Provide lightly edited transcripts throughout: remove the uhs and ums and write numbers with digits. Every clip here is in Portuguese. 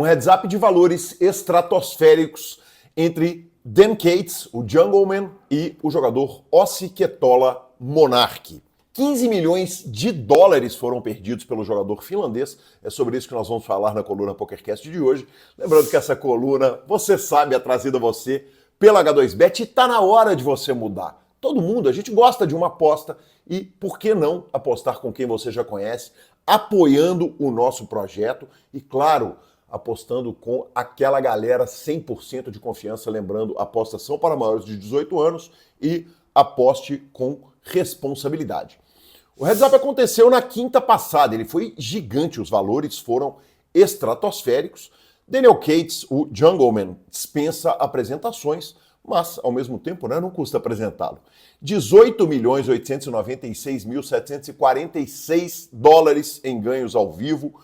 Um heads-up de valores estratosféricos entre Dan Cates, o Jungleman, e o jogador Ossi Ketola Monark. 15 milhões de dólares foram perdidos pelo jogador finlandês. É sobre isso que nós vamos falar na coluna PokerCast de hoje. Lembrando que essa coluna, você sabe, é trazida a você pela H2Bet e está na hora de você mudar. Todo mundo, a gente gosta de uma aposta e por que não apostar com quem você já conhece, apoiando o nosso projeto e, claro, apostando com aquela galera 100% de confiança. Lembrando, apostas são para maiores de 18 anos e aposte com responsabilidade. O heads-up aconteceu na quinta passada, ele foi gigante, os valores foram estratosféricos. Daniel Cates, o Jungleman, dispensa apresentações, mas, ao mesmo tempo, não custa apresentá-lo. 18.896.746 dólares em ganhos ao vivo.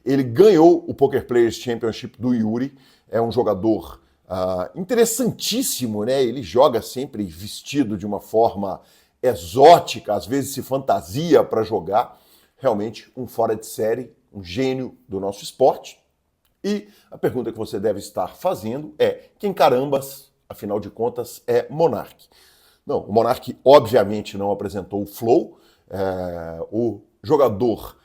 Ele ganhou o Poker Players Championship do Yuri, é um jogador interessantíssimo, né? Ele joga sempre vestido de uma forma exótica, às vezes se fantasia para jogar. Realmente um fora de série, um gênio do nosso esporte. E a pergunta que você deve estar fazendo é: quem carambas, afinal de contas, é Monark? Não, o Monark obviamente não apresentou o flow. O jogador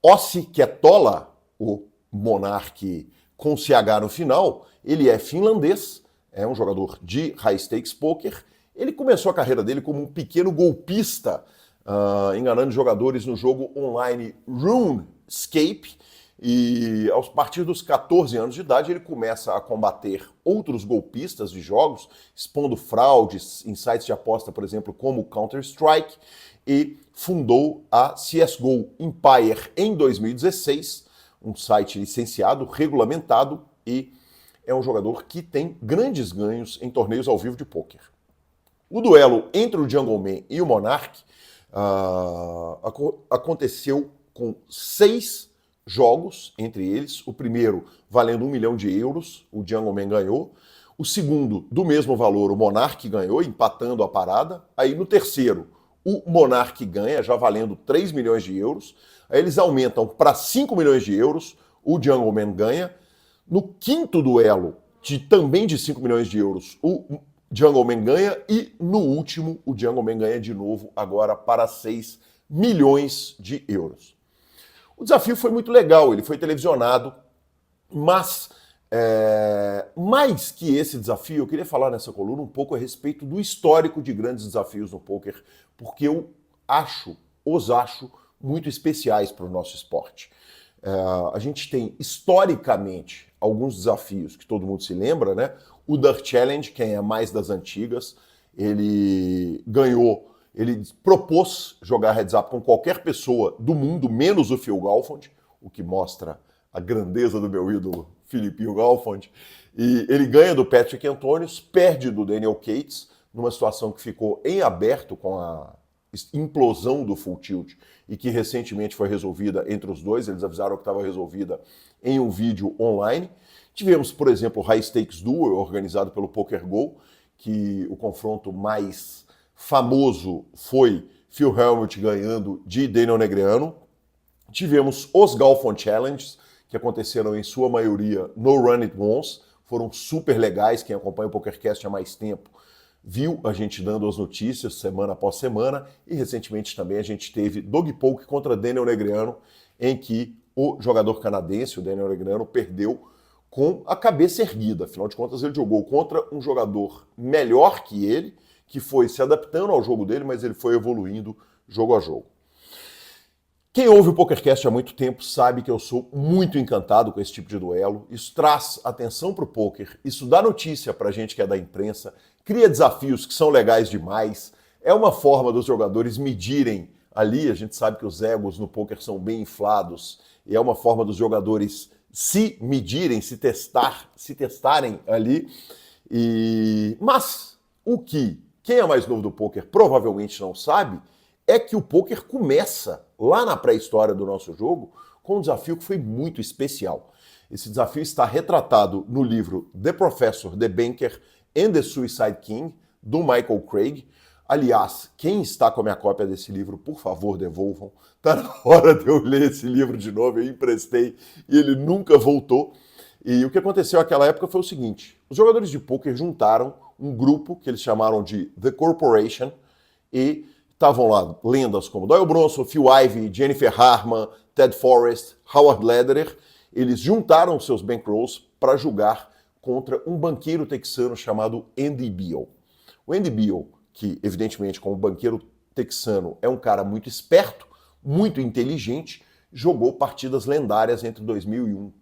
Ossi Ketola, o Monark com CH no final, ele é finlandês, é um jogador de high stakes poker. Ele começou a carreira dele como um pequeno golpista, enganando jogadores no jogo online RuneScape, e a partir dos 14 anos de idade ele começa a combater outros golpistas de jogos, expondo fraudes em sites de aposta, por exemplo, como Counter-Strike, e fundou a CSGO Empire em 2016, um site licenciado, regulamentado, e é um jogador que tem grandes ganhos em torneios ao vivo de pôquer. O duelo entre o Jungleman e o Monark aconteceu com 6 jogos entre eles. O primeiro valendo 1 milhão de euros, o Jungleman ganhou. O segundo, do mesmo valor, o Monark ganhou, empatando a parada. Aí no terceiro, o Monark ganha, já valendo 3 milhões de euros. Aí eles aumentam para 5 milhões de euros, o Jungleman ganha. No quinto duelo, também de 5 milhões de euros, o Jungleman ganha, e no último o Jungleman ganha de novo, agora para 6 milhões de euros. O desafio foi muito legal, ele foi televisionado, mas mais que esse desafio, eu queria falar nessa coluna um pouco a respeito do histórico de grandes desafios no poker, porque eu os acho muito especiais para o nosso esporte. A gente tem, historicamente, alguns desafios que todo mundo se lembra, né? O Dirt Challenge, quem é mais das antigas, ele ganhou, ele propôs jogar heads-up com qualquer pessoa do mundo, menos o Phil Galfond, o que mostra a grandeza do meu ídolo, Filipinho Galfond. E ele ganha do Patrick Antonius, perde do Daniel Cates, numa situação que ficou em aberto com a implosão do Full Tilt e que recentemente foi resolvida entre os dois. Eles avisaram que estava resolvida em um vídeo online. Tivemos, por exemplo, o High Stakes Duel, organizado pelo PokerGo, que o confronto mais famoso foi Phil Hellmuth ganhando de Daniel Negreanu. Tivemos os Galfond Challenges, que aconteceram em sua maioria no Run It Once, foram super legais. Quem acompanha o PokerCast há mais tempo viu a gente dando as notícias semana após semana, e recentemente também a gente teve Dog Poke contra Daniel Negreanu, em que o jogador canadense, o Daniel Negreanu, perdeu com a cabeça erguida. Afinal de contas, ele jogou contra um jogador melhor que ele, que foi se adaptando ao jogo dele, mas ele foi evoluindo jogo a jogo. Quem ouve o PokerCast há muito tempo sabe que eu sou muito encantado com esse tipo de duelo. Isso traz atenção para o poker, isso dá notícia para a gente que é da imprensa, cria desafios que são legais demais. É uma forma dos jogadores medirem ali, a gente sabe que os egos no poker são bem inflados, e é uma forma dos jogadores se medirem, se testarem ali. Mas o que quem é mais novo do poker provavelmente não sabe é que o poker começa lá na pré-história do nosso jogo com um desafio que foi muito especial. Esse desafio está retratado no livro The Professor, The Banker and the Suicide King, do Michael Craig. Aliás, quem está com a minha cópia desse livro, por favor, devolvam. Está na hora de eu ler esse livro de novo, eu emprestei e ele nunca voltou. E o que aconteceu naquela época foi o seguinte: os jogadores de pôquer juntaram um grupo que eles chamaram de The Corporation e estavam lá lendas como Doyle Bronson, Phil Ivey, Jennifer Harman, Ted Forrest, Howard Lederer. Eles juntaram seus bankrolls para julgar contra um banqueiro texano chamado Andy Beal. O Andy Beal, que evidentemente como banqueiro texano é um cara muito esperto, muito inteligente, jogou partidas lendárias entre 2001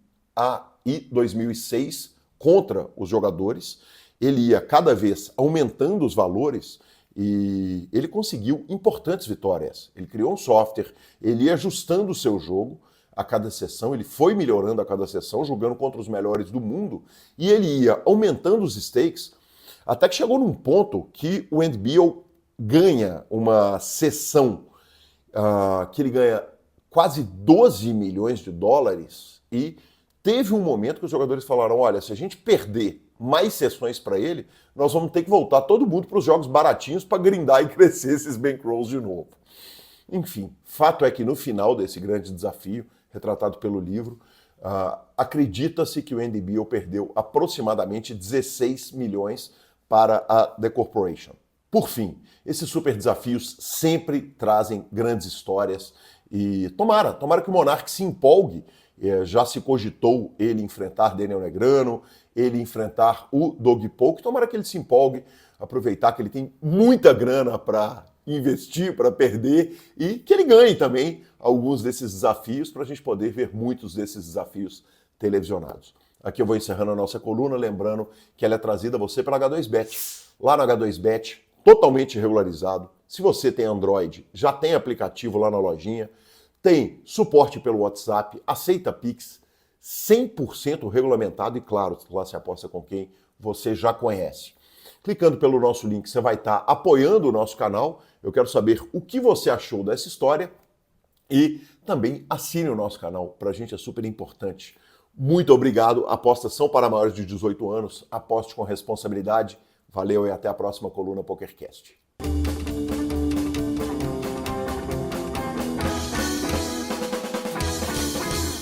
e 2006 contra os jogadores. Ele ia cada vez aumentando os valores e ele conseguiu importantes vitórias. Ele criou um software, ele ia ajustando o seu jogo a cada sessão, ele foi melhorando a cada sessão, jogando contra os melhores do mundo, e ele ia aumentando os stakes, até que chegou num ponto que o Andy Beal ganha uma sessão que ele ganha quase 12 milhões de dólares, e teve um momento que os jogadores falaram, olha, se a gente perder mais sessões para ele, nós vamos ter que voltar todo mundo para os jogos baratinhos para grindar e crescer esses bankrolls de novo. Enfim, fato é que no final desse grande desafio, retratado pelo livro, acredita-se que o Andy Beal perdeu aproximadamente 16 milhões para a The Corporation. Por fim, esses super desafios sempre trazem grandes histórias e tomara que o Monark se empolgue. Já se cogitou ele enfrentar Daniel Negreanu, ele enfrentar o Doug Polk. Tomara que ele se empolgue, aproveitar que ele tem muita grana para investir, para perder, e que ele ganhe também alguns desses desafios para a gente poder ver muitos desses desafios televisionados. Aqui eu vou encerrando a nossa coluna, lembrando que ela é trazida a você pela H2Bet. Lá no H2Bet, totalmente regularizado. Se você tem Android, já tem aplicativo lá na lojinha, tem suporte pelo WhatsApp, aceita Pix, 100% regulamentado e, claro, lá se aposta com quem você já conhece. Clicando pelo nosso link, você vai estar apoiando o nosso canal. Eu quero saber o que você achou dessa história e também assine o nosso canal. Para a gente é super importante. Muito obrigado. Apostas são para maiores de 18 anos. Aposte com responsabilidade. Valeu e até a próxima coluna PokerCast.